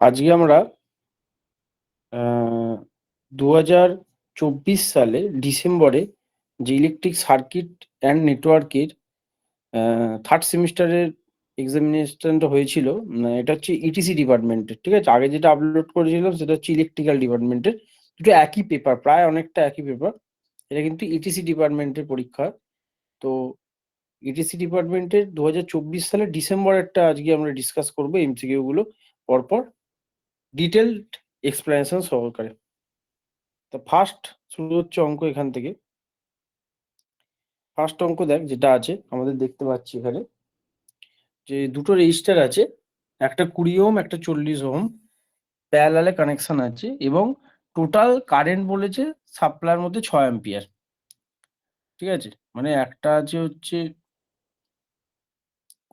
আজকে আমরা 2024 সালে ডিসেম্বরে যে ইলেকট্রিক সার্কিট অ্যান্ড নেটওয়ার্কের থার্ড সেমিস্টারের এক্সামিনেশনটা হয়েছিল। এটা হচ্ছে ইটিসি ডিপার্টমেন্টের, ঠিক আছে। আগে যেটা আপলোড করেছিলাম সেটা হচ্ছে ইলেকট্রিক্যাল ডিপার্টমেন্টের। দুটো একই পেপার, প্রায় অনেকটা একই পেপার। এটা কিন্তু ইটিসি ডিপার্টমেন্টের পরীক্ষা। তো ইটিসি ডিপার্টমেন্টের 2024 সালের ডিসেম্বরেরটা আজকে আমরা ডিসকাস করবো, এমসিকিউ গুলো পরপর ডিটেলড এক্সপ্লেনেশন সহকারে। তো ফার্স্ট শুরু হচ্ছে অঙ্ক এখান থেকে। ফার্স্ট অঙ্ক দেখ যেটা আছে, আমাদের দেখতে পাচ্ছি এখানে যে দুটো রেজিস্টার আছে, একটা 20 ওহম একটা 40 ওহম প্যারালালে কানেকশন আছে, এবং টোটাল কারেন্ট বলেছে সাপ্লাইয়ের মধ্যে 6 অ্যাম্পিয়ার। ঠিক আছে, মানে একটা আছে হচ্ছে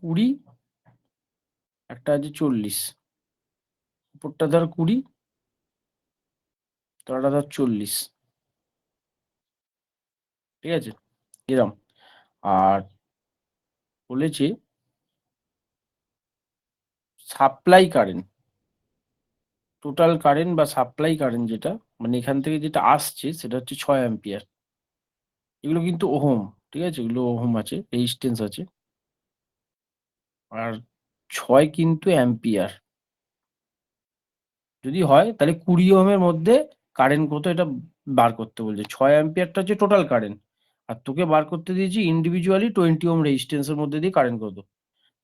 20, একটা আছে 40। উপরটা ধর 20, তলাটা ধর 40। ঠিক আছে, এরম। আর বলেছে সাপ্লাই কারেন্ট, টোটাল কারেন্ট বা সাপ্লাই কারেন্ট যেটা, মানে এখান থেকে যেটা আসছে সেটা হচ্ছে 6 অ্যাম্পিয়ার। এগুলো কিন্তু ওহম, ঠিক আছে, এগুলো ওহম আছে, রেজিস্ট্যান্স আছে। আর 6 কিন্তু অ্যাম্পিয়ার। যদি হয় তাহলে 20 ওহমের মধ্যে কারেন্ট কত এটা বার করতে বলছে। 6 অ্যাম্পিয়ারটা হচ্ছে টোটাল কারেন্ট, আর তোকে বার করতে দিয়েছি ইন্ডিভিজুয়ালি 20 ওহম রেজিস্ট্যান্সের মধ্যে দিয়ে কারেন্ট কত।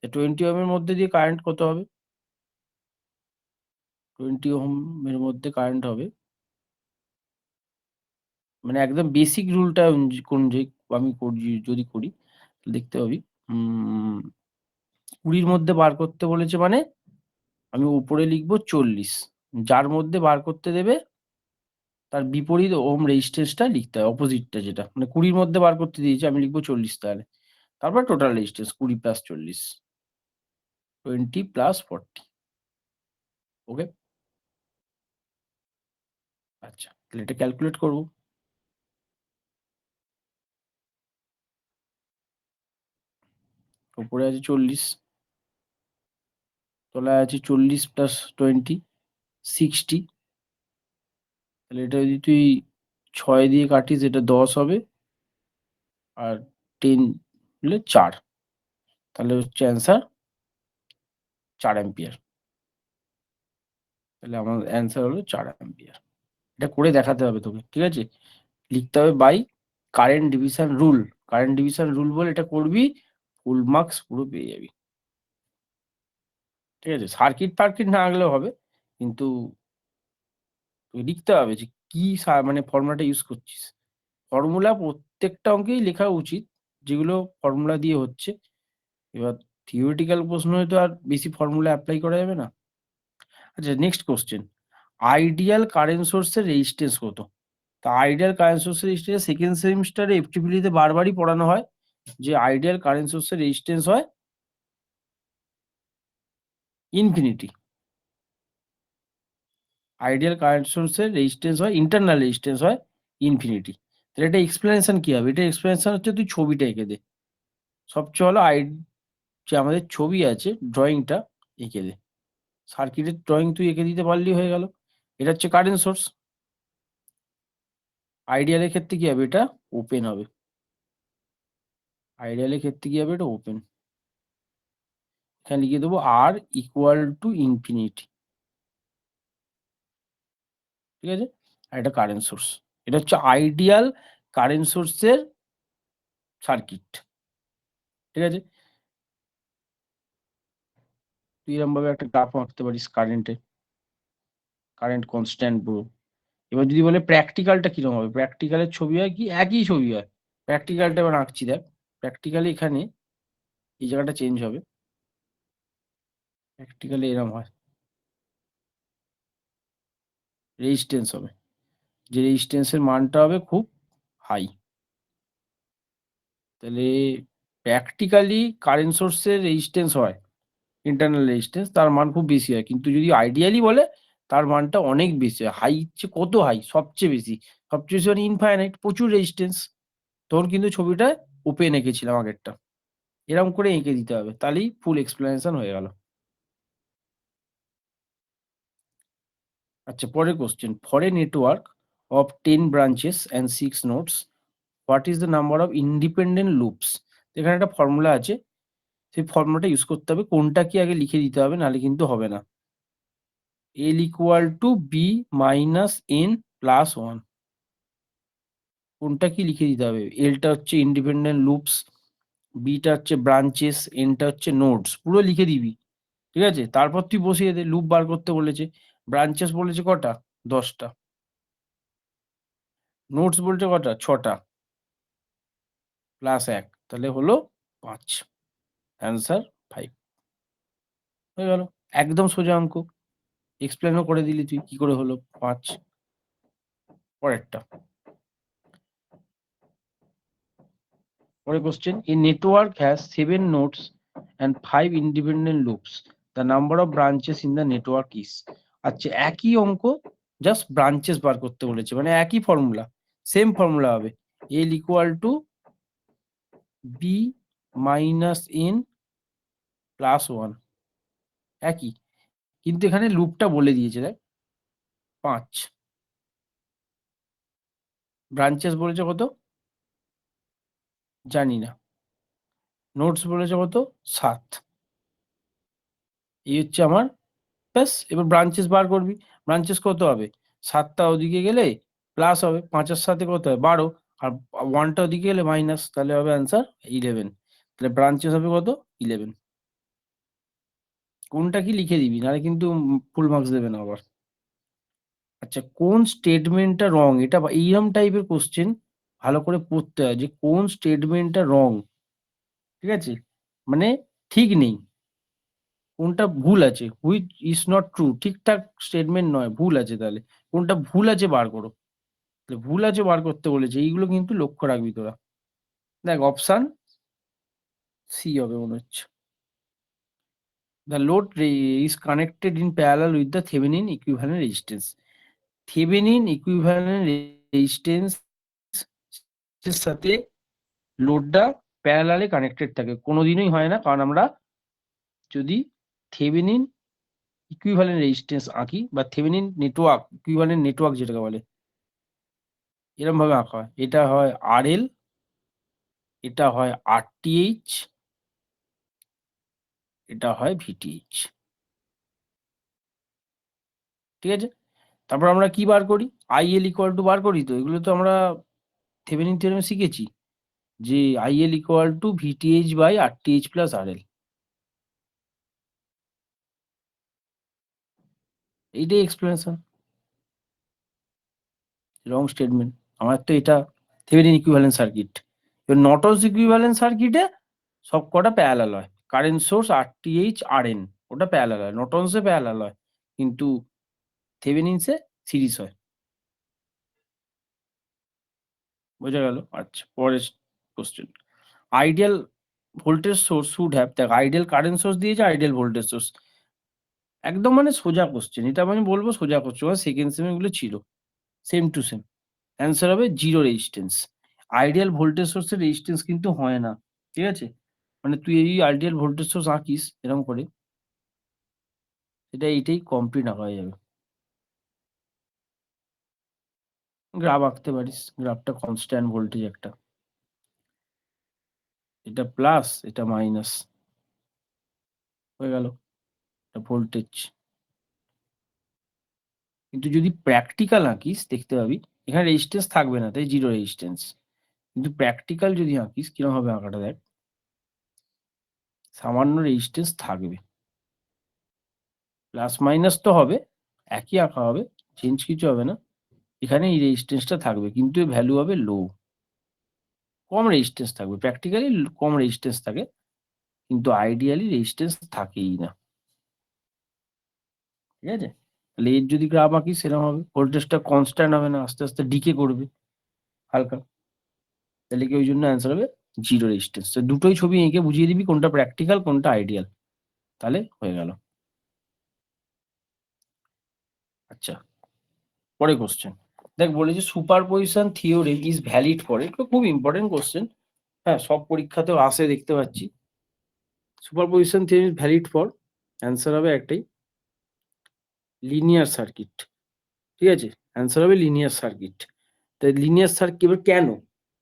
20 ওহমের মধ্যে দিয়ে কারেন্ট কত হবে? 20 ওহমের মধ্যে কারেন্ট হবে, মানে একদম বেসিক রুলটা কোন যে আমি করি, যদি করি দেখতে পাবি। 20-র মধ্যে বার করতে বলেছে মানে আমি উপরে লিখবো 40, যার মধ্যে বার করতে দেবে তার বিপরীত ওহম রেজিস্ট্যান্সটা লিখতে হয়, অপোজিটটা যেটা, মানে 20-র মধ্যে বার করতে দিয়েছে আমি লিখবো 40 তাহলে। তারপর টোটাল রেজিস্ট্যান্স 20 প্লাস 40, 20 প্লাস 40। ওকে, আচ্ছা তাহলে এটা ক্যালকুলেট করবো। উপরে আছে 40, তলায় আছে 40 প্লাস 20, 60। তাহলে এটা যদি তুই 6 দিয়ে কাটিস এটা 10 হবে, আর 10 হলে 4। তাহলে হচ্ছে অ্যান্সার 4 অ্যাম্পিয়ার। তাহলে আমার অ্যান্সার হলো 4 অ্যাম্পিয়ার। এটা করে দেখাতে হবে তোকে, ঠিক আছে। লিখতে হবে by current division rule. Current division rule বলে এটা করবি, ফুল মার্কস পুরো পেয়ে যাবি। ঠিক আছে, সার্কিট ফার্কিট না আঁকলেও হবে, কিন্তু তোকে লিখতে হবে যে কি মানে ফর্মুলাটা ইউজ করছিস। ফর্মুলা প্রত্যেকটা অঙ্কেই লেখা উচিত, যেগুলো ফর্মুলা দিয়ে হচ্ছে। এবার থিওরিটিক্যাল প্রশ্ন হয়তো আর বেশি ফর্মুলা অ্যাপ্লাই করা যাবে না। আচ্ছা, নেক্সট কোশ্চেন, আইডিয়াল কারেন্ট সোর্সের রেজিস্ট্যান্স কত? তা আইডিয়াল কারেন্ট সোর্সের রেজিস্ট্যান্স সেকেন্ড সেমিস্টারে এফটিপিলিতে বারবারই পড়ানো হয়, যে আইডিয়াল কারেন্ট সোর্সের রেজিস্ট্যান্স হয় ইনফিনিটি। আইডিয়াল কারেন্ট সোর্সের রেজিস্ট্যান্স হয়, ইন্টারনাল রেজিস্ট্যান্স হয় ইনফিনিটি। তাহলে এটা এক্সপ্লেনেশন কি হবে? এটা এক্সপ্লেনেশন হচ্ছে তুই ছবিটা এঁকে দে। সবচেয়ে ভালো যে আমাদের ছবি আছে ড্রয়িংটা এঁকে দে। সার্কিটের ড্রয়িং তুই এঁকে দিতে পারলেই হয়ে গেল। এটা হচ্ছে কারেন্ট সোর্স। আইডিয়ালের ক্ষেত্রে কি হবে? এটা ওপেন হবে। আইডিয়ালের ক্ষেত্রে কি হবে? এটা ওপেন। এখানে লিখে দেবো আর ইকুয়াল টু ইনফিনিটি। ঠিক আছে, আর এটা কারেন্ট সোর্স। এটা হচ্ছে আইডিয়াল কারেন্ট সোর্সের সার্কিট। ঠিক আছে, তুই এরকম ভাবে একটা গ্রাফ আঁকতে পারিস কারেন্টের, কারেন্ট কনস্ট্যান্ট পুরো। এবার যদি বলে প্র্যাকটিক্যালটা কিরকম হবে, প্র্যাকটিক্যালের ছবি হয় কি একই ছবি হয়। প্র্যাকটিক্যালটা এবার আঁকছি দেখ। প্র্যাকটিক্যালি এখানে এই জায়গাটা চেঞ্জ হবে, প্র্যাকটিক্যালি এরকম হয়, রেজিস্ট্যান্স হবে, যে রেজিস্ট্যান্সের মানটা হবে খুব হাই। তাহলে প্র্যাকটিক্যালি কারেন্ট সোর্সের রেজিস্ট্যান্স হয় ইন্টারনাল রেজিস্ট্যান্স, তার মান খুব বেশি হয়। কিন্তু যদি আইডিয়ালি বলে তার মানটা অনেক বেশি হয়। হাই হচ্ছে কত হাই? সবচেয়ে বেশি, সবচেয়ে বেশি মানে ইনফাইনাইট, প্রচুর রেজিস্ট্যান্স। তোর কিন্তু ছবিটা ওপেন এঁকেছিলাম আগেরটা, এরকম করে এঁকে দিতে হবে, তাহলেই ফুল এক্সপ্লেনেশন হয়ে গেল। আচ্ছা, পরের question, for a network of 10 branches and 6 nodes, what is the number of independent loops? এখানে একটা ফর্মুলা আছে, সেই ফর্মুলাটা ইউজ করতে হবে। কোনটা কি আগে লিখে দিতে হবে, নাহলে কিন্তু হবে না। L equal to B minus N plus one, কোনটা কি লিখে দিতে হবে? এলটা হচ্ছে ইন্ডিপেন্ডেন্ট লুপস, বিটা হচ্ছে ব্রাঞ্চেস, এনটা হচ্ছে নোডস, পুরো লিখে দিবি। ঠিক আছে, তারপর তুই বসিয়ে দে। লুপ বার করতে বলেছে, ব্রাঞ্চেস বলেছে কটা? 10টা। নোটস বলছে কটা? 6টা, প্লাস 1, তাহলে হলো 5। অ্যান্সার 5 হয়ে গেল। একদম সোজা অঙ্ক, এক্সপ্লেনও করে দিলি তুই কি করে হলো 5। পরেরটা, পরের question, A network has 7 nodes and 5 independent loops, the number of branches in the network is. আচ্ছা, একই অঙ্ক, জাস্ট ব্রাঞ্চেস বার করতে বলেছে, মানে একই ফর্মুলা, সেম ফর্মুলা হবে। L equal to B minus N plus one, একই, কিন্তু এখানে লুপটা বলে দিয়েছে, দেখ 5। ব্রাঞ্চেস বলেছে কত? জানি না। নোটস বলেছে কত? 7। এই হচ্ছে আমার, ব্যাস। এবার ব্রাঞ্চেস বার করবি। ব্রাঞ্চেস কত হবে? 7টা ওদিকে গেলে প্লাস হবে, 5-এর সাথে কত হয়? 12, আর 1টা ওদিকে গেলে মাইনাস, তাহলে হবে অ্যান্সার 11। তাহলে ব্রাঞ্চেস হবে কত? 11। কোনটা কি লিখে দিবি, নাহলে কিন্তু ফুল মার্কস দেবে না আবার। আচ্ছা, কোন স্টেটমেন্টটা রং? এটা এইরকম টাইপের কোশ্চেন ভালো করে পড়তে হয়, যে কোন স্টেটমেন্টটা রং। ঠিক আছে, মানে ঠিক নেই, কোনটা ভুল আছে, হুইচ ইজ নট ট্রু, ঠিকঠাক স্টেটমেন্ট নয়, ভুল আছে, তাহলে কোনটা ভুল আছে বার করো। তাহলে ভুল আছে বার করতে বলেছে, এইগুলো কিন্তু লক্ষ্য রাখবি তোরা। দেখ, অপশান সি হবে মনে হচ্ছে। The load is connected in parallel with the Thevenin equivalent resistance. Thevenin equivalent resistance এর সাথে লোডটা প্যারালালে কানেক্টেড থাকে, কোনোদিনই হয় না, কারণ আমরা যদি থেভেনিন ইকুইভ্যালেন্ট রেজিস্ট্যান্স আঁকি, বা থেভেনিন নেটওয়ার্ক, ইকুইভ্যালেন্ট নেটওয়ার্ক যেটাকে বলে, এরকম ভাবে আঁকা হয়। এটা হয় আরএল, এটা হয় আরটিএইচ, এটা হয় ভিটিএইচ। ঠিক আছে, তারপর আমরা কি বার করি? আইএল ইকুয়াল টু বার করি, তো এগুলো তো আমরা থেভেনিন থিওরেমে শিখেছি, যে IL equal to VTH by RTH plus RL. এইটাই এক্সপ্লেনেশন, রং স্টেটমেন্ট। আমার তো এটা থেভেনিন ইকুইভ্যালেন্ট সার্কিট। এবার নর্টনস ইকুইভ্যালেন্ট সার্কিটে সব কটা প্যারালাল হয়, কারেন্ট সোর্স আরটিএইচ আরএন, ওটা প্যারালাল হয়, নর্টনসে প্যারালাল হয়, কিন্তু থেভেনিনসে সিরিজ হয়। বোঝা গেল? আচ্ছা, পরের question, ideal voltage source should have, দেখ আইডিয়াল কারেন্ট সোর্স দিয়েছে, আইডিয়াল ভোল্টেজ সোর্স, একদম মানে সোজা কোশ্চেন, এটা আমি বলবো সোজা কোশ্চেন, সেকেন্ড সেমে এগুলো ছিল, সেম টু সেম। অ্যান্সার হবে জিরো রেজিস্ট্যান্স। আইডিয়াল ভোল্টেজ সোর্সের রেজিস্ট্যান্স কিন্তু হয় না। ঠিক আছে, মানে তুই এই আইডিয়াল ভোল্টেজ সোর্স আঁকিস এরকম করে, এটা এইটাই কমপ্লিট আঁকা হয়ে যাবে। গ্রাফ আঁকতে পারিস, গ্রাফটা কনস্ট্যান্ট ভোল্টেজ একটা, এটা প্লাস, এটা মাইনাস, হয়ে গেল, এটা ভোল্টেজ। কিন্তু যদি প্র্যাকটিক্যাল আঁকিস দেখতে পাবি, এখানে রেজিস্ট্যান্স থাকবে না, তাই জিরো রেজিস্ট্যান্স। কিন্তু প্র্যাকটিক্যাল যদি আঁকিস, কিরকম হবে আঁকাটা দেখ, সামান্য রেজিস্ট্যান্স থাকবে, প্লাস মাইনাস তো হবে, একই আঁকা হবে, চেঞ্জ কিছু হবে না। এখানে এই রেজিস্ট্যান্সটা থাকবে, কিন্তু এর ভ্যালু হবে লো, কম রেজিস্ট্যান্স থাকবে। প্র্যাকটিক্যালি কম রেজিস্ট্যান্স থাকে, কিন্তু আইডিয়ালি রেজিস্ট্যান্স থাকেই না। ঠিক আছে, তাহলে এর যদি গ্রাফ আঁকি সেরকম হবে, ভোল্টেজটা কনস্ট্যান্ট হবে না, আস্তে আস্তে ডিকে করবে হালকা, তাহলে কি ওই জন্য অ্যান্সার হবে জিরো রেজিস্ট্যান্স। তো দুটোই ছবি এঁকে বুঝিয়ে দিবি কোনটা প্র্যাকটিক্যাল কোনটা আইডিয়াল, তাহলে হয়ে গেল। আচ্ছা, পরে কোশ্চেন, দেখ বলেছে superposition theorem is valid for, এটা খুব ইম্পর্টেন্ট কোশ্চেন। হ্যাঁ, সব পরীক্ষাতেও আসে দেখতে পাচ্ছি। Superposition theorem is valid for, answer হবে একটাই, লিনিয়ার সার্কিট। ঠিক আছে, অ্যান্সার হবে লিনিয়ার সার্কিট। তাই লিনিয়ার সার্কিট এবার কেন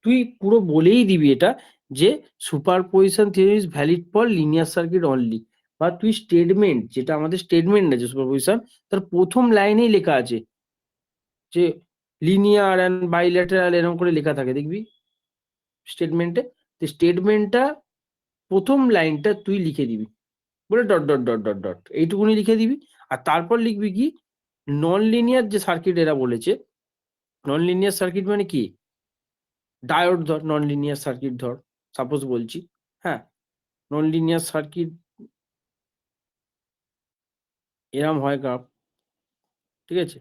তুই পুরো বলেই দিবি এটা যে superposition theory is valid for linear circuit only, বা তুই স্টেটমেন্ট, যেটা আমাদের স্টেটমেন্ট আছে সুপারপজিশন, তার প্রথম লাইনেই লেখা আছে যে লিনিয়ার অ্যান্ড বাইল্যাটারাল, এরকম করে লেখা থাকে দেখবি স্টেটমেন্টে। স্টেটমেন্টটা প্রথম লাইনটা তুই লিখে দিবি, বলে dot dot dot dot dot এইটুকুনি লিখে দিবি। আর তারপর লিখবি কি, নন লিনিয়ার যে সার্কিট এরা বলেছে, নন লিনিয়ার সার্কিট মানে কি, ডায়োড ধর, নন লিনিয়ার সার্কিট ধর, সাপোজ বলছি, হ্যাঁ, নন লিনিয়ার সার্কিট এরম হয় গ্রাফ, ঠিক আছে,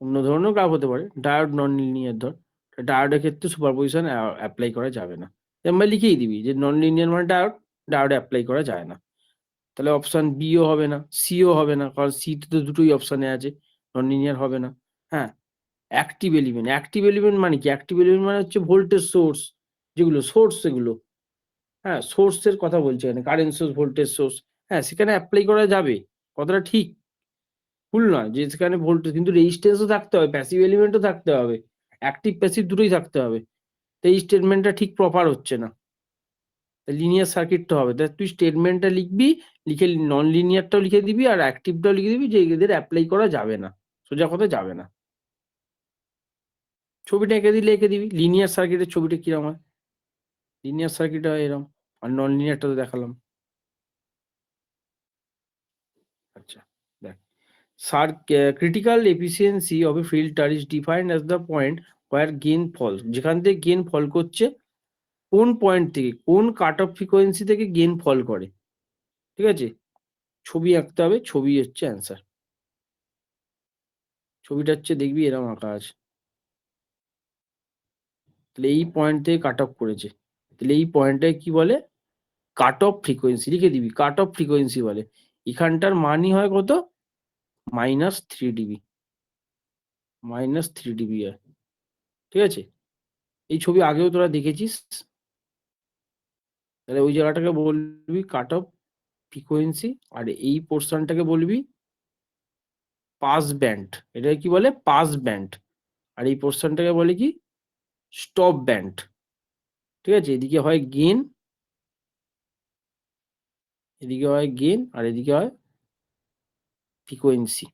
অন্য ধরনের গ্রাফ হতে পারে, ডায়োড নন লিনিয়ার ধর, ডায়োডের ক্ষেত্রে সুপারপজিশন অ্যাপ্লাই করা যাবে না, এবার লিখেই দিবি যে নন লিনিয়ার মানে ডায়োড, ডায়োডে অ্যাপ্লাই করা যায় না। তাহলে অপশন বিও হবে না, সিও হবে না, কারণ সিতে তো দুটোই অপশানে আছে, নন লিনিয়ার হবে না। হ্যাঁ, অ্যাক্টিভ এলিমেন্ট, অ্যাক্টিভ এলিমেন্ট মানে কি, অ্যাক্টিভ এলিমেন্ট মানে হচ্ছে ভোল্টেজ সোর্স, যেগুলো সোর্স সেগুলো, হ্যাঁ, সোর্সের কথা বলছি এখানে, কারেন্ট সোর্স, ভোল্টেজ সোর্স, হ্যাঁ, সেখানে অ্যাপ্লাই করা যাবে, কথাটা ঠিক, ভুল নয় যে সেখানে ভোল্টেজ, কিন্তু রেজিস্ট্যান্সও থাকতে হবে, প্যাসিভ এলিমেন্টও থাকতে হবে, অ্যাক্টিভ প্যাসিভ দুটোই থাকতে হবে। তো এই স্টেটমেন্টটা ঠিক প্রপার হচ্ছে না, লিনিয়ার সার্কিটটা হবে, তাই তুই স্টেটমেন্টটা লিখবি, লিখে নন লিনিয়ারটাও লিখে দিবি আর অ্যাক্টিভটাও লিখে দিবি, যে এদের অ্যাপ্লাই করা যাবে না, সোজা কথা যাবে না। ছবিটা এঁকে দিলে এঁকে দিবি, লিনিয়ার সার্কিটের ছবিটা কিরম হয়, লিনিয়ার সার্কিট হয় এরম, আর নন লিনিয়ারটা তো দেখালাম। আচ্ছা, দেখ, critical efficiency of a filter is defined as the point where gain falls, যেখান থেকে গেন ফল করছে, কোন পয়েন্ট থেকে, কোন কাট অফ ফ্রিকোয়েন্সি থেকে গেন ফল করে, ঠিক আছে, ছবি আঁকতে হবে, ছবি হচ্ছে অ্যান্সার, ছবিটা হচ্ছে দেখবি এরকম আঁকা আছে, তাহলে এই পয়েন্ট থেকে কাট অফ করেছে, তাহলে এই পয়েন্টটাকে কি বলে, কাট অফ ফ্রিকোয়েন্সি, লিখে দিবি কাট অফ ফ্রিকোয়েন্সি বলে, এখানটার মানই হয় কত, -3 dB, -3 dB হয়, ঠিক আছে, এই ছবি আগেও তোরা দেখেছিস, তাহলে ওই জায়গাটাকে বলবি কাট অফ ফ্রিকোয়েন্সি, আর এই পোর্শনটাকে বলবি পাস ব্যান্ড, এটা কি বলে পাস ব্যান্ড, আর এই পোর্শনটাকে বলে কি স্টপ ব্যান্ড, ঠিক আছে, এদিকে হয় গেন, এদিকে হয় গেন, আর এদিকে হয় ফ্রিকোয়েন্সি,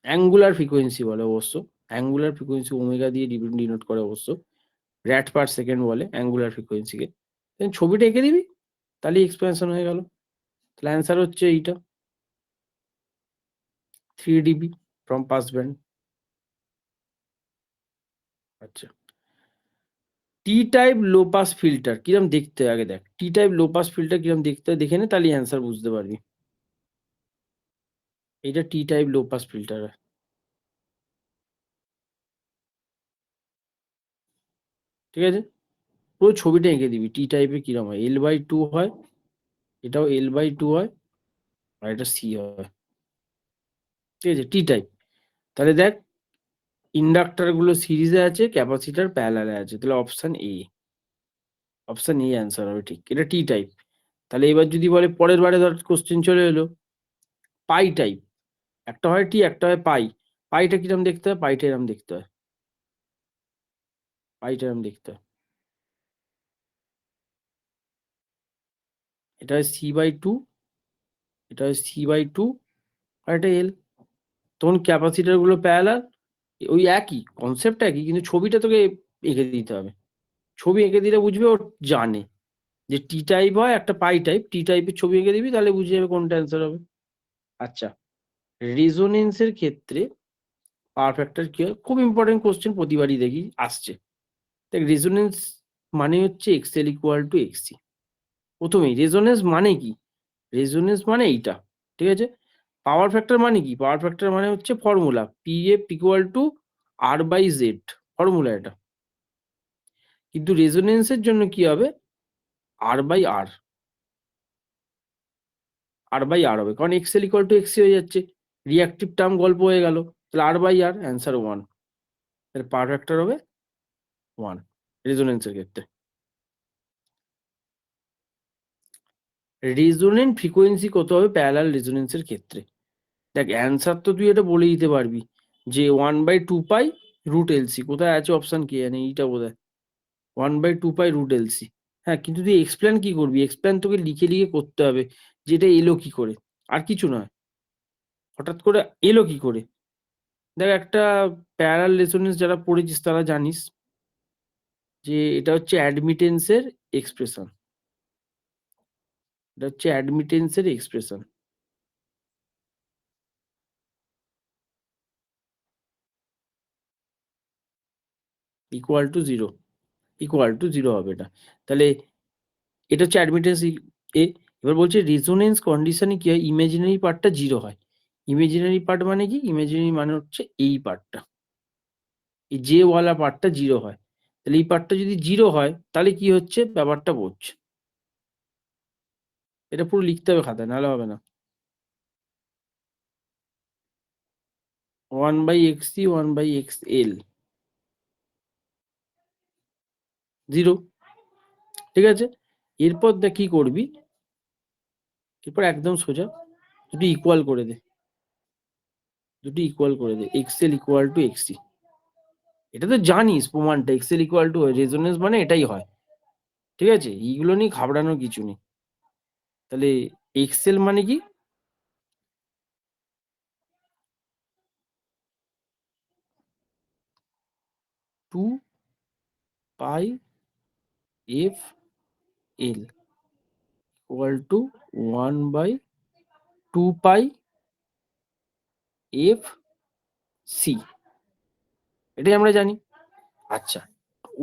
অ্যাঙ্গুলার ফ্রিকোয়েন্সি বলে অবশ্য, অ্যাঙ্গুলার ফ্রিকোয়েন্সি ওমেগা দিয়ে ডিনোট করে অবশ্য, র্যাট পার সেকেন্ড বলে অ্যাঙ্গুলার ফ্রিকোয়েন্সিকে। ছবিটা এঁকে দিবি, তাহলে এক্সপেনশন হয়ে গেল, তাহলে অ্যান্সার হচ্ছে এইটা, 3 dB ফ্রম পাস ব্যান্ড। আচ্ছা, T type low pass filter কিরম দেখতে হয়, আগে দেখ T type low pass filter কিরম দেখতে হয় দেখে নে, তাহলে অ্যান্সার বুঝতে পারবি। এটা টি টাইপ লো পাস ফিল্টার, ঠিক আছে, পুরো ছবিটা এঁকে দিবি টি টাইপের কিরম হয়, L/2 হয়, এটাও L/2 হয়, আর এটা সি হয়, ঠিক আছে, টি টাইপ। তাহলে দেখ, ইন্ডাক্টর গুলো সিরিজে আছে, ক্যাপাসিটার প্যারালালে আছে, তাহলে option A, option A answer হবে ঠিক, এটা টি টাইপ। তাহলে এবার যদি বলে পরের বারে ধর কোশ্চেন চলে এলো পাই টাইপ, একটা হয় টি একটা হয় পাই, পাইটা কিরম দেখতে হয়, পাইটা এরম দেখতে হয়, পাইটা এরম দেখতে হয়, এটা হয় C/2, এটা হয় C/2, আর এটা এল, তখন ক্যাপাসিটার গুলো প্যারালাল, ওই একই কনসেপ্ট একই, কিন্তু ছবিটা তোকে এঁকে দিতে হবে, ছবি এঁকে দিলে বুঝবে ও জানে যে টি টাইপ হয় একটা পাই টাইপ, টি টাইপের ছবি এঁকে দিবি, তাহলে বুঝে যাবে কোনটা অ্যান্সার হবে। আচ্ছা, রেজোনেন্সের ক্ষেত্রে পাওয়ার ফ্যাক্টর কি হয়, খুব ইম্পর্টেন্ট কোশ্চেন, প্রতিবারই দেখি আসছে, দেখ রেজোনেন্স মানে হচ্ছে এক্সএল ইকুয়াল টু এক্সসি, প্রথমেই রেজোনেন্স মানে কি, রেজোনেন্স মানে এইটা, ঠিক আছে, পাওয়ার ফ্যাক্টর মানে কি, পাওয়ার ফ্যাক্টর মানে হচ্ছে formula PF equal to R/Z, formula এটা, কিন্তু রেজোনেন্সের জন্য কি হবে, R/R, R/R হবে, কারণ এক্সএল ইকুয়াল টু এক্সসি হয়ে যাচ্ছে, রিয়াক্টিভ টার্ম গল্প হয়ে গেল, তাহলে R/R, অ্যান্সার 1, এর পাওয়ার ফ্যাক্টর হবে 1 রেজোনেন্সের ক্ষেত্রে। রেজোনেন্ট ফ্রিকোয়েন্সি কত হবে প্যারালাল রেজোনেন্সের ক্ষেত্রে, দেখ অ্যান্সার তো তুই এটা বলে দিতে পারবি যে 1/2 পাই রুট এলসি, কোথায় আছে অপশন কে জানে, এইটা বোধহয় 1/2 পাই রুট এলসি। হ্যাঁ, কিন্তু তুই এক্সপ্লেন কি করবি? এক্সপ্লেন তোকে লিখে লিখে করতে হবে যে এটা এলো কি করে, আর কিছু নয়। হঠাৎ করে এলো কি করে? দেখ একটা প্যারাল রেজোনেন্স যারা পড়েছিস তারা জানিস যে এটা হচ্ছে অ্যাডমিটেন্সের এক্সপ্রেশন। এটা হচ্ছে অ্যাডমিটেন্সের expression. Equal to zero, equal to zero হবে এটা। তাহলে এটা হচ্ছে অ্যাডমিটেন্স এ। এবার বলছে রেজোনেন্স কন্ডিশনে কি হয়, ইমাজিনারি পার্টটা জিরো হয়। ইমাজিনারি পার্ট মানে কি? ইমাজিনারি মানে হচ্ছে এই পার্টটা, এই যে ওয়ালা পার্টটা জিরো হয়। তাহলে এই পার্টটা যদি জিরো হয় তাহলে কি হচ্ছে ব্যাপারটা বোঝ। এটা পুরো লিখতে হবে খাতায়, নাহলে হবে না। 1/xc 1/xl 0, ঠিক আছে। এরপর দেখ কি করবি, এরপর একদম সোজা দুটো ইকুয়াল করে দে, দুটো ইকুয়াল করে দে, এক্সএল ইকুয়াল টু এক্সি। এটা তো জানিস প্রমাণটা, এক্সএল ইকুয়াল টু রেজোনেন্স মানে এটাই হয়, ঠিক আছে। এইগুলো নিয়ে ঘাবড়ানোর কিছু নেই। তাহলে এক্সএল মানে কি? Two pi F L equal to 1/2 pi F C, এটাই আমরা জানি। আচ্ছা,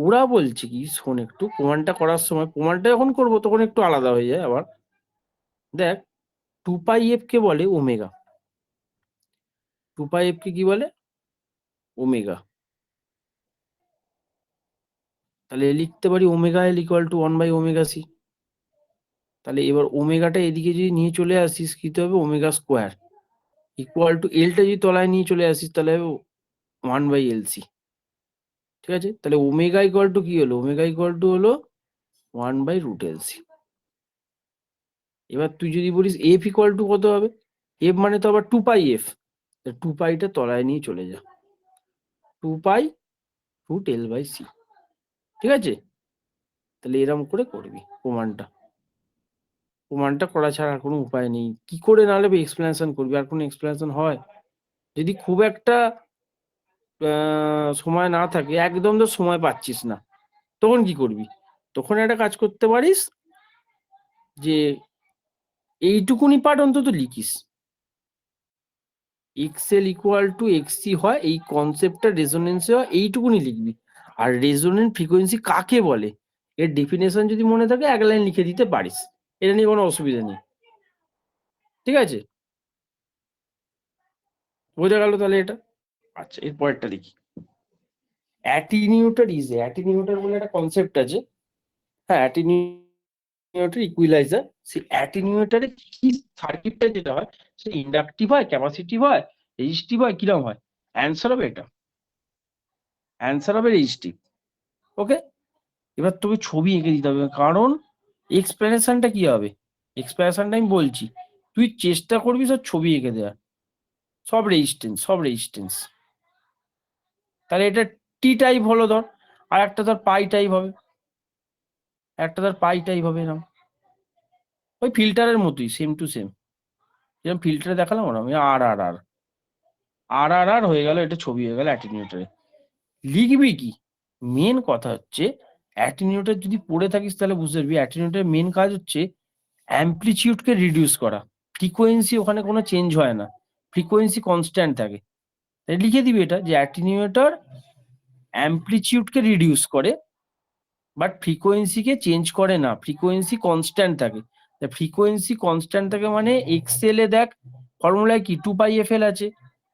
ওরা বলছে কি, শোন একটু, প্রমাণটা করার সময়, প্রমাণটা যখন করবো তখন একটু আলাদা হয়ে যায় আবার। দেখ 2πf কে বলে ওমেগা, 2πf কে কি বলে? ওমেগা। তাহলে লিখতে পারি omega L equal to one by omega C. তাহলে এবার ওমেগাটা এদিকে যদি নিয়ে চলে আসিস কি হবে, ওমেগা স্কোয়ার ইকুয়াল টু এলটা যদি তলায় নিয়ে চলে আসিস তাহলে 1/এলসি, ঠিক আছে। তাহলে ওমেগা ইকুয়াল টু কি হলো? ওমেগা ইকুয়াল টু হলো 1/√এলসি। এবার তুই যদি বলিস এফ ইকুয়াল টু কত হবে, এফ মানে তো আবার 2πf, 2পাইটা তলায় নিয়ে চলে যা, 2π√L/c, ঠিক আছে। তাহলে এরকম করে করবি প্রমাণটা, প্রমাণটা করা ছাড়া আর কোনো উপায় নেই। কি করে নাহলে এক্সপ্লেনেশন করবি, আর কোনো এক্সপ্লেনেশন হয়? যদি খুব একটা সময় না থাকে, একদম তো সময় পাচ্ছিস না, তখন কি করবি? তখন একটা কাজ করতে পারিস যে এইটুকুনি পার্ট অন্তত লিখিস, এক্সএল ইকুয়াল টু এক্সসি হয়, এই কনসেপ্টটা রেজোনেন্সে হয়, এইটুকুনি লিখবি। আর রেজোনেন্ট ফ্রিকোয়েন্সি কাকে বলে এর ডেফিনেশন যদি মনে থাকে এক লাইন লিখে দিতে পারিস, এটা নিয়ে কোনো অসুবিধা নেই, ঠিক আছে। বোঝা গেল তাহলে এটা? আচ্ছা, এর পরেরটা লিখি। অ্যাটিনিউটর অ্যাটিনিউটর বলে একটা কনসেপ্ট আছে। হ্যাঁ, অ্যাটিনিউটর ইকুইলাইজার। সেই অ্যাটিনিউটরে কি সার্কিটটা যেটা হয়, সে ইন্ডাকটিভ হয়, ক্যাপাসিটিভ হয়, রেজিস্টিভ হয়, কিরকম হয়? অ্যান্সার হবে এটা, অ্যান্সার হবে রেজিস্টিভ। ওকে, এবার তোকে ছবি এঁকে দিতে হবে, কারণ এক্সপ্লেনেশনটা কি হবে, এক্সপ্লেনেশনটা আমি বলছি, তুই চেষ্টা করবি সব ছবি এঁকে দেওয়ার, সব রেজিস্ট্যান্স, সব রেজিস্ট্যান্স। তাহলে এটা টি টাইপ হলো ধর, আর একটা ধর পাই টাইপ হবে, একটা ধর পাই টাইপ হবে, এরকম ওই ফিল্টারের মতোই, সেম টু সেম, যেরকম ফিল্টারে দেখালাম ওরকম। আর আর আর আর আর আর হয়ে গেল, এটা ছবি হয়ে গেল অ্যাটিনিউটরে। লিখবি কি? মেন কথা হচ্ছে অ্যাটিনিউটর যদি পড়ে থাকিস তাহলে বুঝতে পারবি অ্যাটিনিউটরের মেন কাজ হচ্ছে অ্যাম্পলিটিউডকে রিডিউস করা। ফ্রিকোয়েন্সি ওখানে কোনো চেঞ্জ হয় না, ফ্রিকোয়েন্সি কনস্ট্যান্ট থাকে। তাই লিখে দিবি এটা যে অ্যাটিনিউটর অ্যাম্পলিটিউডকে রিডিউস করে, বাট ফ্রিকোয়েন্সিকে চেঞ্জ করে না, ফ্রিকোয়েন্সি কনস্ট্যান্ট থাকে। ফ্রিকোয়েন্সি কনস্ট্যান্ট থাকে মানে এক্সএল এ দেখ ফর্মুলায় কি 2πfl আছে,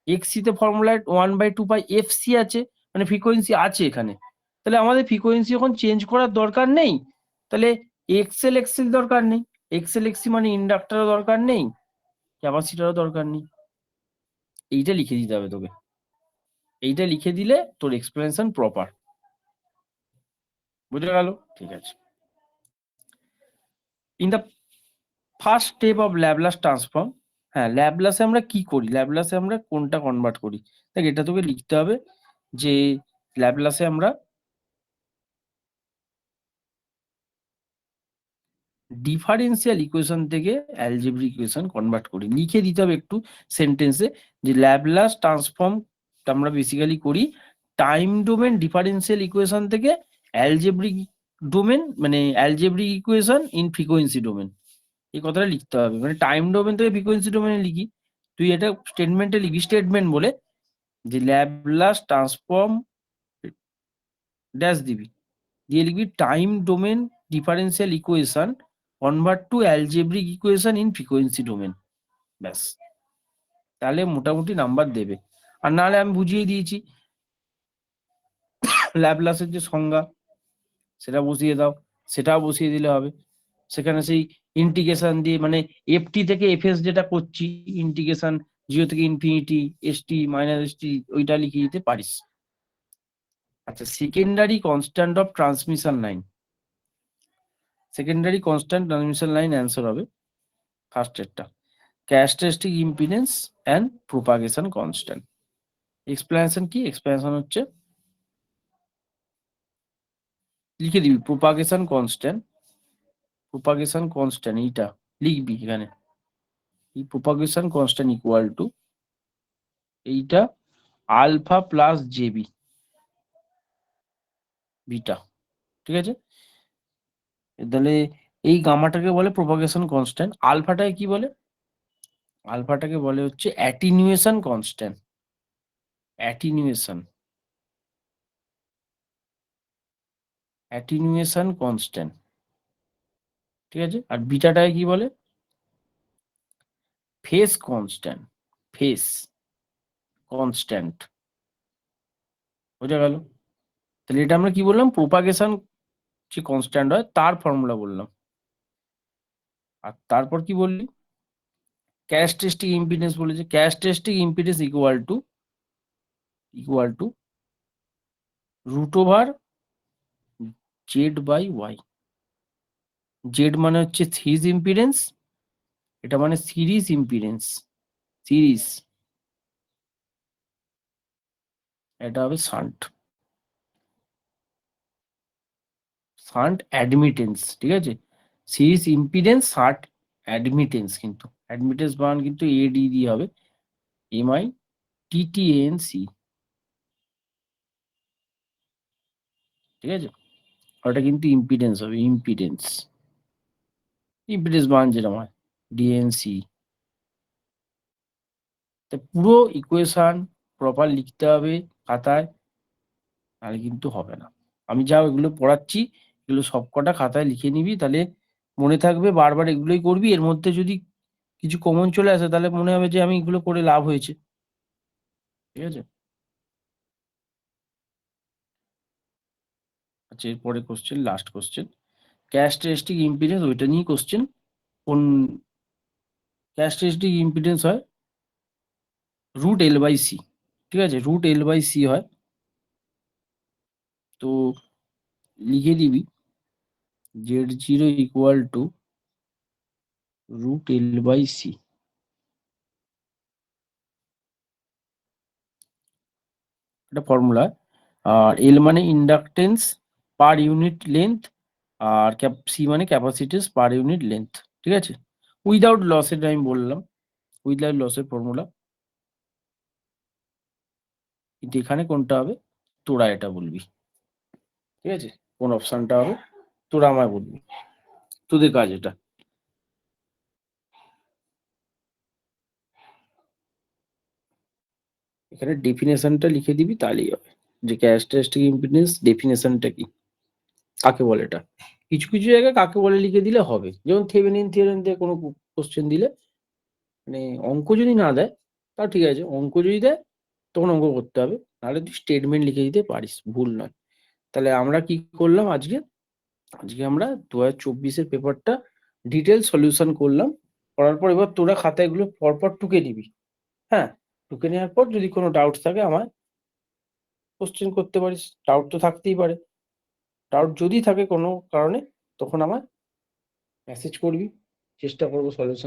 এক্সসি তে ফর্মুলায় 1/2πfc আছে, মানে ফ্রিকোয়েন্সি আছে এখানে। তাহলে আমাদের ফ্রিকোয়েন্সি এখন চেঞ্জ করার দরকার নেই, তাহলে এক্সএল এক্সএল দরকার নেই, এক্সএল এক্সি মানে ইন্ডাক্টরও দরকার নেই, ক্যাপাসিটরও দরকার নেই। এইটা লিখে দিতে হবে তোকে, এইটা লিখে দিলে তোর এক্সপ্লেনেশন প্রপার। বুঝে গেল? ঠিক আছে। In the first step of Laplace transform, হ্যাঁ, ল্যাপ্লাসে আমরা কি করি, ল্যাপ্লাসে আমরা কোনটা কনভার্ট করি? দেখ, এটা তোকে লিখতে হবে যে ল্যাপ্লাসে আমরা ডিফারেন্সিয়াল ইকুয়েশন থেকে অ্যালজেব্রিক ইকুয়েশন কনভার্ট করি। লিখে দিতে হবে একটু সেন্টেন্সে যে ল্যাপ্লাস ট্রান্সফর্ম আমরা বেসিক্যালি করি টাইম ডোমেন ডিফারেন্সিয়াল ইকুয়েশন থেকে অ্যালজেব্রিক ডোমেন, মানে algebraic equation in frequency domain. এই কথাটা লিখতে হবে, মানে টাইম ডোমেন থেকে ফ্রিকোয়েন্সি ডোমেনে লিখি। তুই এটা স্টেটমেন্টে লিখবি, স্টেটমেন্ট বলে যে ল্যাপ্লাস ট্রান্সফর্ম ড্যাশ দিবি, দিয়ে লিখবি time domain differential equation convert to algebraic equation in frequency domain. ব্যাস, তাহলে মোটামুটি নাম্বার দেবে। আর নাহলে আমি বুঝিয়ে দিয়েছি ল্যাপ্লাসের যে সংজ্ঞা সেটা বসিয়ে দাও, সেটাও বসিয়ে দিলে হবে। সেখানে সেই ইন্টিগ্রেশন দিয়ে, মানে এফটি থেকে এফএস যেটা করছি, ইন্টিগ্রেশন 0 থেকে ইনফিনিটি এসটি মাইনাস এসটি, ওইটা লিখে দিতে পারিস। আচ্ছা, secondary constant of transmission line, secondary constant transmission line answer হবে ফার্স্টেরটা, characteristic impedance and propagation constant. Explanation কি? এক্সপ্লেনেশন হচ্ছে লিখে দিবি প্রোপাগেশন কনস্ট্যান্ট, প্রোপাগেশন কনস্ট্যান্ট এইটা লিখবি এখানে, এই প্রোপাগেশন কনস্ট্যান্ট ইকুয়াল টু এইটা আলফা প্লাস জেবি বিটা, ঠিক আছে? তাহলে এই গামাটাকে বলে প্রোপাগেশন কনস্ট্যান্ট, আলফাটাকে কি বলে? আলফাটাকে বলে হচ্ছে অ্যাটিনিউয়েশন কনস্ট্যান্ট, অ্যাটিনিউয়েশন, অ্যাটিনিউয়েশন কনস্ট্যান্ট, ঠিক আছে? আর বিটাটাকে কি বলে? Phase constant, phase constant. বোঝা গেল? তাহলে এটা আমরা কি বললাম? প্রোপাগেশন যে কনস্ট্যান্ট হয় তার ফর্মুলা বললাম। আর তারপর কি বললি? ক্যারেক্টারিস্টিক ইম্পিডেন্স বলেছে, characteristic impedance equal to root over Z by Y. Z মানে হচ্ছে সিরিজ ইম্পিডেন্স, এটা মানে সিরিজ ইম্পিডেন্স, সিরিজ, এটা হবে শান্ট, শান্ট অ্যাডমিটেন্স, ঠিক আছে? সিরিজ ইম্পিডেন্স শান্ট অ্যাডমিটেন্স, কিন্তু অ্যাডমিটেন্স মান কিন্তু এডি দিয়ে হবে, এমআই টিটিএন সি, ঠিক আছে? ওটা কিন্তু ইম্পিডেন্স হবে, ইম্পিডেন্স, ইম্পিডেন্স মান যেরকম হয় ডিএনসি। তো পুরো ইকুয়েশন প্রপার লিখতে হবে খাতায়, তাহলে কিন্তু হবে না। আমি যা এগুলো পড়াচ্ছি এগুলো সবকটা খাতায় লিখে নিবি, তাহলে মনে থাকবে, বারবার এগুলোই করবি। এর মধ্যে যদি কিছু কমন চলে আসে তাহলে মনে হবে যে আমি এগুলো করে লাভ হয়েছে, ঠিক আছে? আচ্ছা, এরপরে question, last question, characteristic impedance, ওইটা নিয়ে কোশ্চেন। কোন ক্যারেক্টারিস্টিক ইম্পিডেন্স হয় রুট এল বাই সি, ঠিক আছে? রুট এল বাই সি হয়, তো লিখে দিবি Z zero equal to root L by C, এটা ফর্মুলা। আর এল মানে ইন্ডাকটেন্স পার ইউনিট লেন্থ, আর সি মানে ক্যাপাসিটেন্স পার ইউনিট লেন্থ, ঠিক আছে? উইদাউট লসের আমি বললাম, উইদাউট লসের ফর্মুলা। কিন্তু এখানে কোনটা হবে তোরা এটা বলবি, ঠিক আছে? কোন অপশনটা হবে তোরা আমায় বলবি, তোদের কাজ এটা। এখানে ডেফিনেশনটা লিখে দিবি, তাহলেই হবে যে ক্যারেক্টারিস্টিক ইম্পিডেন্স ডেফিনেশনটা কি, কাকে বলে এটা। কিছু কিছু জায়গায় কাকে বলে লিখে দিলে হবে, যেমন থেভেনিন থিওরেম দিয়ে কোনো কোশ্চেন দিলে, মানে অঙ্ক যদি না দেয় তাও ঠিক আছে, অঙ্ক যদি দেয় তখন অঙ্ক করতে হবে, নাহলে তুই স্টেটমেন্ট লিখে দিতে পারিস, ভুল নয়। তাহলে আমরা কি করলাম আজকে? আজকে আমরা 2024-এর পেপারটা ডিটেল সলিউশন করলাম। করার পর এবার তোরা খাতাগুলো পরপর টুকে নিবি। হ্যাঁ, টুকে নেওয়ার পর যদি কোনো ডাউট থাকে আমায় কোশ্চেন করতে পারিস, ডাউট তো থাকতেই পারে। ডাউট যদি থাকে কোনো কারণে তখন আমায় মেসেজ করবি, চেষ্টা করবো সলিউশন